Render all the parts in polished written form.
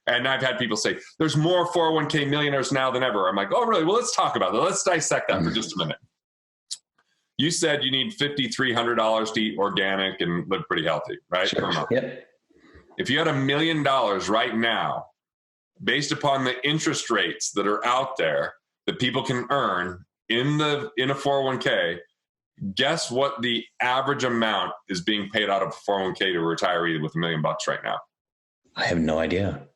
And I've had people say, there's more 401k millionaires now than ever. I'm like, oh, really? Well, let's talk about that. Let's dissect that for just a minute. You said you need $5,300 to eat organic and live pretty healthy, right? Sure. Yep. If you had $1 million right now, based upon the interest rates that are out there that people can earn in a 401k, guess what the average amount is being paid out of a 401k to a retiree with $1 million right now? I have no idea.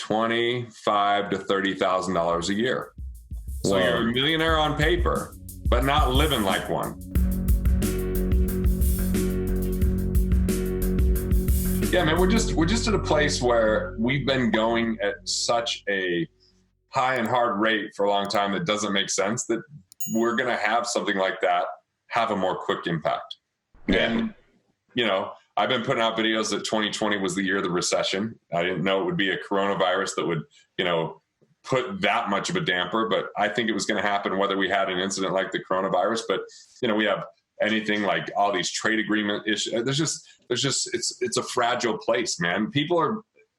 $25,000 to $30,000 a year. So Whoa. you're a millionaire on paper, but not living like one. Yeah, man, we're just at a place where we've been going at such a high and hard rate for a long time that doesn't make sense, that we're going to have something like that have a more quick impact. Yeah. And, you know, I've been putting out videos that 2020 was the year of the recession. I didn't know it would be a coronavirus that would, you know, put that much of a damper, but I think it was going to happen whether we had an incident like the coronavirus. But, you know, we have anything like all these trade agreement issues. It's a fragile place, man.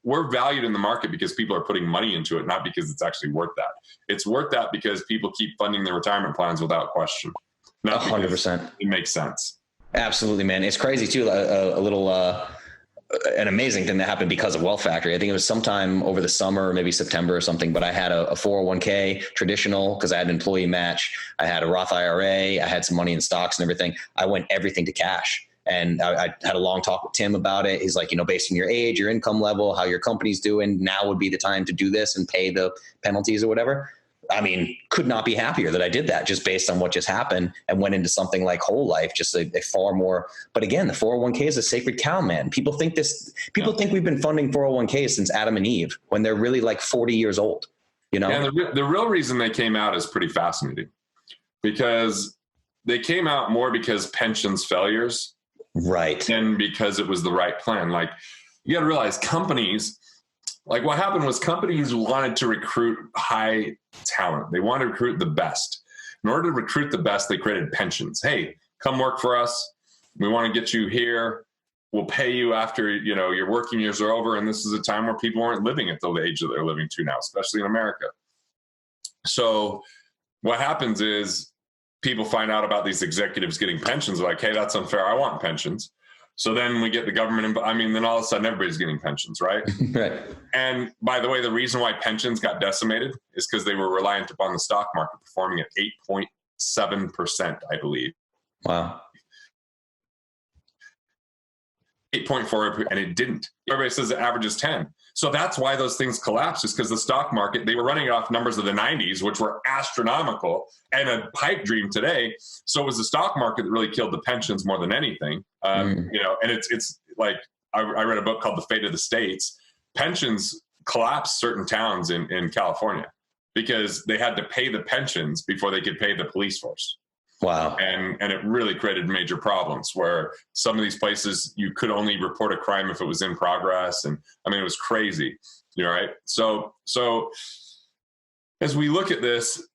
We're valued in the market because people are putting money into it, not because it's actually worth that. It's worth that because people keep funding their retirement plans without question. Not 100%. It makes sense. Absolutely, man. It's crazy too. An amazing thing that happened because of Wealth Factory. I think it was sometime over the summer, maybe September or something, but I had a 401k traditional because I had an employee match. I had a Roth IRA. I had some money in stocks and everything. I went everything to cash. And I had a long talk with Tim about it. He's like, you know, based on your age, your income level, how your company's doing, now would be the time to do this and pay the penalties or whatever. I mean, could not be happier that I did that just based on what just happened and went into something like whole life, just a far more. But again, the 401k is a sacred cow, man. People think we've been funding 401ks since Adam and Eve when they're really like 40 years old, you know? And the real reason they came out is pretty fascinating, because they came out more because pensions failures. Right. And because it was the right plan. Like, you got to realize companies, like what happened was companies wanted to recruit high talent. They wanted to recruit the best. In order to recruit the best, they created pensions. Hey, come work for us. We want to get you here. We'll pay you after, you know, your working years are over. And this is a time where people aren't living at the age that they're living to now, especially in America. So what happens is people find out about these executives getting pensions. They're like, hey, that's unfair. I want pensions. So then we get the government. Then all of a sudden everybody's getting pensions, right? Right. And by the way, the reason why pensions got decimated is because they were reliant upon the stock market performing at 8.7%, I believe. Wow. 8.4, and it didn't. Everybody says the average is 10. So that's why those things collapsed, is because the stock market, they were running off numbers of the 90s, which were astronomical and a pipe dream today. So it was the stock market that really killed the pensions more than anything. You know, and it's like, I read a book called The Fate of the States. Pensions collapsed certain towns in California because they had to pay the pensions before they could pay the police force. Wow. And it really created major problems where some of these places you could only report a crime if it was in progress. And I mean, it was crazy. You know, right? So as we look at this,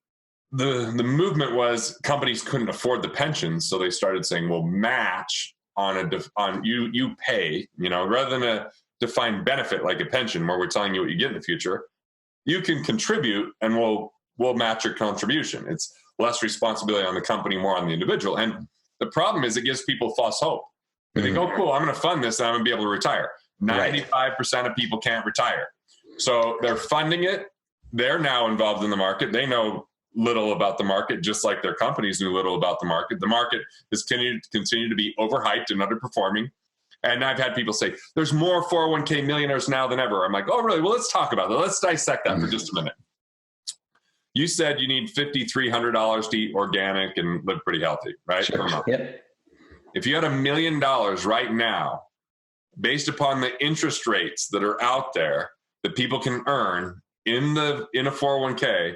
the movement was companies couldn't afford the pensions. So they started saying, we'll match on you pay, you know, rather than a defined benefit like a pension where we're telling you what you get in the future, you can contribute and we'll match your contribution. It's less responsibility on the company, more on the individual. And the problem is it gives people false hope. They think, oh, cool, I'm going to fund this and I'm going to be able to retire. 95% of people can't retire. So they're funding it. They're now involved in the market. They know little about the market, just like their companies knew little about the market. The market has continued to be overhyped and underperforming. And I've had people say, there's more 401k millionaires now than ever. I'm like, oh, really? Well, let's talk about that. Let's dissect that for just a minute. You said you need $5,300 to eat organic and live pretty healthy, right? Sure. Yep. If you had $1 million right now, based upon the interest rates that are out there that people can earn in a 401k,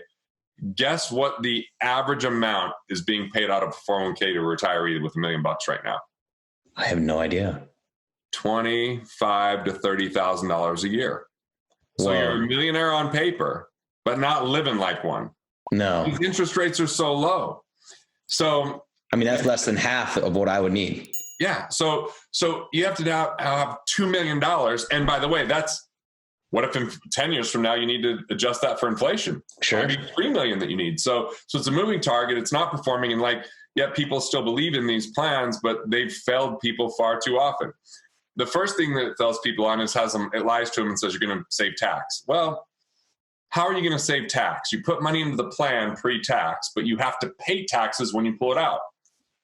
guess what the average amount is being paid out of a 401k to a retiree with $1 million right now? I have no idea. $25,000 to $30,000 a year. So Whoa. you're a millionaire on paper, but not living like one. No. These interest rates are so low. So, I mean, that's less than half of what I would need. Yeah. So you have to now have $2 million. And by the way, that's What if in 10 years from now you need to adjust that for inflation? Sure. Maybe 3 million that you need. So it's a moving target. It's not performing, and yet people still believe in these plans, but they've failed people far too often. The first thing that it fails people on is it lies to them and says you're going to save tax. Well, how are you going to save tax? You put money into the plan pre-tax, but you have to pay taxes when you pull it out.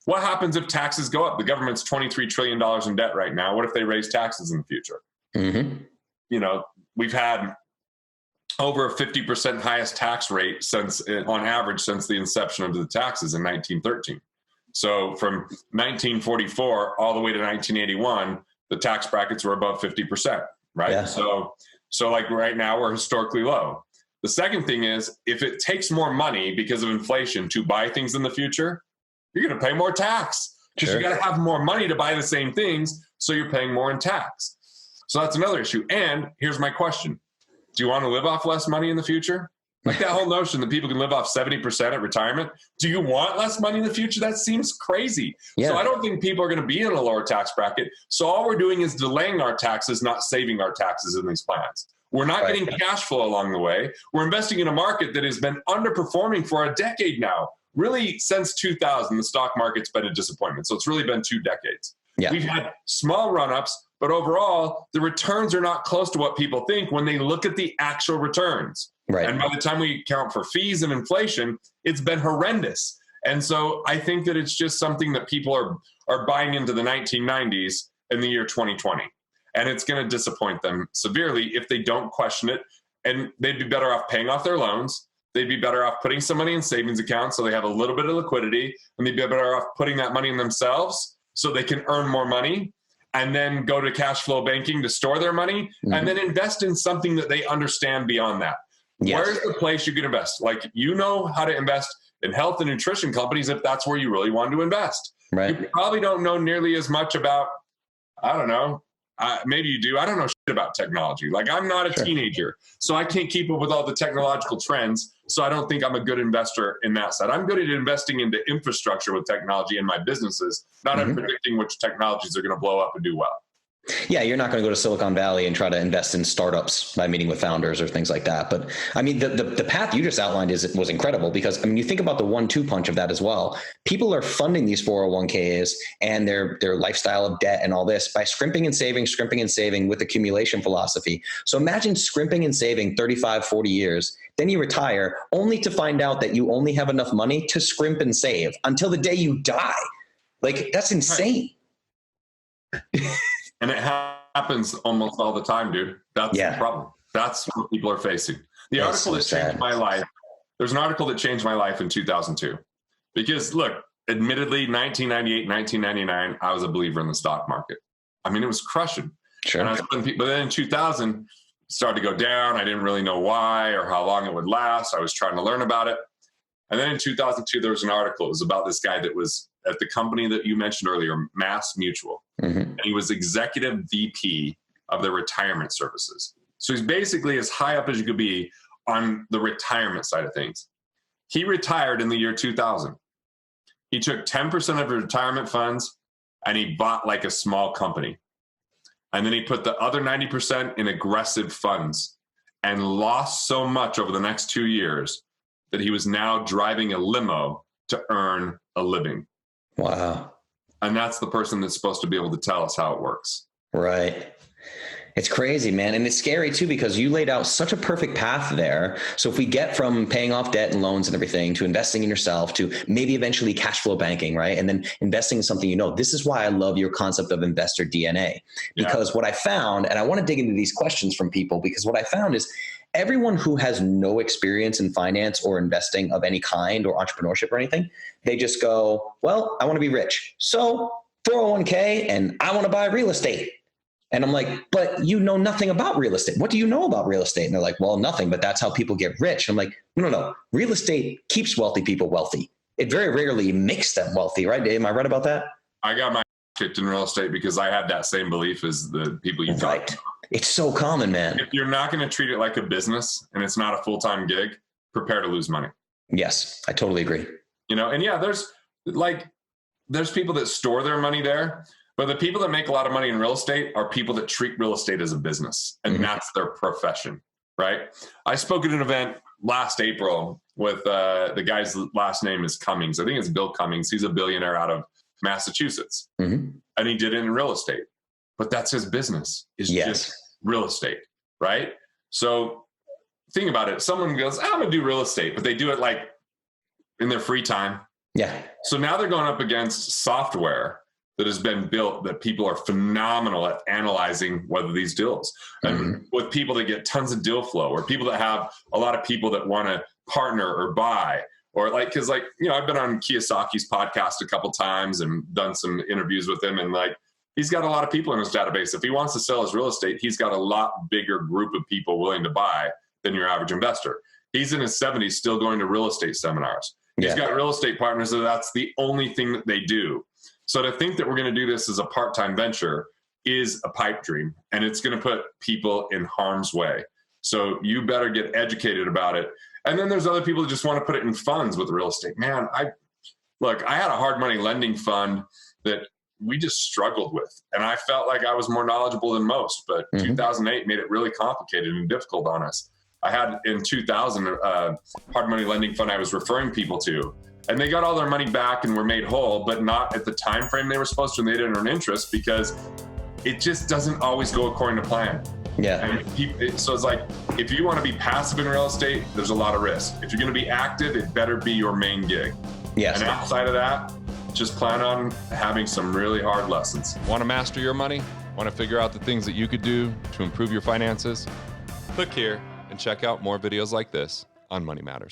What happens if taxes go up? The government's $23 trillion in debt right now. What if they raise taxes in the future? Mm-hmm. We've had over a 50% highest tax rate on average since the inception of the taxes in 1913. So from 1944 all the way to 1981, the tax brackets were above 50%, right? Yeah. So right now we're historically low. The second thing is, if it takes more money because of inflation to buy things in the future, you're going to pay more tax because you got to have more money to buy the same things. So you're paying more in tax. So that's another issue. And here's my question. Do you want to live off less money in the future? Like that whole notion that people can live off 70% at retirement. Do you want less money in the future? That seems crazy. Yeah. So I don't think people are going to be in a lower tax bracket. So all we're doing is delaying our taxes, not saving our taxes in these plans. We're not getting cash flow along the way. We're investing in a market that has been underperforming for a decade now. Really, since 2000, the stock market's been a disappointment. So it's really been 2 decades. Yeah. We've had small run-ups, but overall, the returns are not close to what people think when they look at the actual returns. Right. And by the time we account for fees and inflation, it's been horrendous. And so I think that it's just something that people are buying into the 1990s in the year 2020. And it's going to disappoint them severely if they don't question it. And they'd be better off paying off their loans. They'd be better off putting some money in savings accounts so they have a little bit of liquidity. And they'd be better off putting that money in themselves so they can earn more money, and then go to cash flow banking to store their money, and then invest in something that they understand beyond that. Yes. Where's the place you can invest? Like, you know how to invest in health and nutrition companies if that's where you really want to invest. Right. You probably don't know nearly as much about, I don't know, maybe you do. I don't know shit about technology. Like, I'm not a teenager, so I can't keep up with all the technological trends. So I don't think I'm a good investor in that side. I'm good at investing into infrastructure with technology in my businesses, not at predicting which technologies are going to blow up and do well. Yeah, you're not going to go to Silicon Valley and try to invest in startups by meeting with founders or things like that. But I mean, the path you just outlined was incredible, because I mean, you think about the 1-2 punch of that as well. People are funding these 401ks and their lifestyle of debt and all this by scrimping and saving with accumulation philosophy. So imagine scrimping and saving 35, 40 years. Then you retire only to find out that you only have enough money to scrimp and save until the day you die. Like, that's insane. Right. And it happens almost all the time, dude. That's the problem. That's what people are facing. The article that changed my life, there's an article that changed my life in 2002. Because look, admittedly, 1998, 1999, I was a believer in the stock market. I mean, it was crushing. Sure. But then in 2000, it started to go down. I didn't really know why or how long it would last. I was trying to learn about it. And then in 2002, there was an article. It was about this guy that was at the company that you mentioned earlier, Mass Mutual. And he was executive VP of the retirement services. So he's basically as high up as you could be on the retirement side of things. He retired in the year 2000. He took 10% of his retirement funds and he bought like a small company. And then he put the other 90% in aggressive funds and lost so much over the next 2 years that he was now driving a limo to earn a living. Wow. And that's the person that's supposed to be able to tell us how it works. Right. It's crazy, man. And it's scary too, because you laid out such a perfect path there. So if we get from paying off debt and loans and everything to investing in yourself to maybe eventually cash flow banking, right? And then investing in something, this is why I love your concept of investor DNA, because what I found, and I want to dig into these questions from people, because what I found is everyone who has no experience in finance or investing of any kind or entrepreneurship or anything, they just go, well, I want to be rich. So 401k and I want to buy real estate. And I'm like, but you know nothing about real estate. What do you know about real estate? And they're like, well, nothing, but that's how people get rich. I'm like, no. Real estate keeps wealthy people wealthy. It very rarely makes them wealthy, right? Am I right about that? I got my kicked in real estate because I had that same belief as the people you talked about. It's so common, man. If you're not going to treat it like a business and it's not a full-time gig, prepare to lose money. Yes, I totally agree. And there's people that store their money there, But the people that make a lot of money in real estate are people that treat real estate as a business, and that's their profession, right? I spoke at an event last April with the guy's last name is Cummings. I think it's Bill Cummings. He's a billionaire out of Massachusetts, and he did it in real estate. But that's his business, is just real estate, right? So think about it. Someone goes, I'm going to do real estate, but they do it like in their free time. Yeah. So now they're going up against software that has been built that people are phenomenal at analyzing whether these deals, and with people that get tons of deal flow, or people that have a lot of people that want to partner or buy, or like, cause like, you know, I've been on Kiyosaki's podcast a couple times and done some interviews with him, and like, he's got a lot of people in his database. If he wants to sell his real estate, he's got a lot bigger group of people willing to buy than your average investor. He's in his 70s still going to real estate seminars. He's got real estate partners that that's the only thing that they do. So to think that we're going to do this as a part-time venture is a pipe dream, and it's going to put people in harm's way. So you better get educated about it. And then there's other people that just want to put it in funds with real estate. Man, I had a hard money lending fund that we just struggled with, and I felt like I was more knowledgeable than most, but 2008 made it really complicated and difficult on us. I had in 2000 hard money lending fund I was referring people to, and they got all their money back and were made whole, but not at the time frame they were supposed to, and they didn't earn interest because it just doesn't always go according to plan. Yeah. And so it's like, if you want to be passive in real estate, there's a lot of risk. If you're going to be active, it better be your main gig. Yes. And outside of that, just plan on having some really hard lessons. Want to master your money? Want to figure out the things that you could do to improve your finances? Click here and check out more videos like this on Money Matters.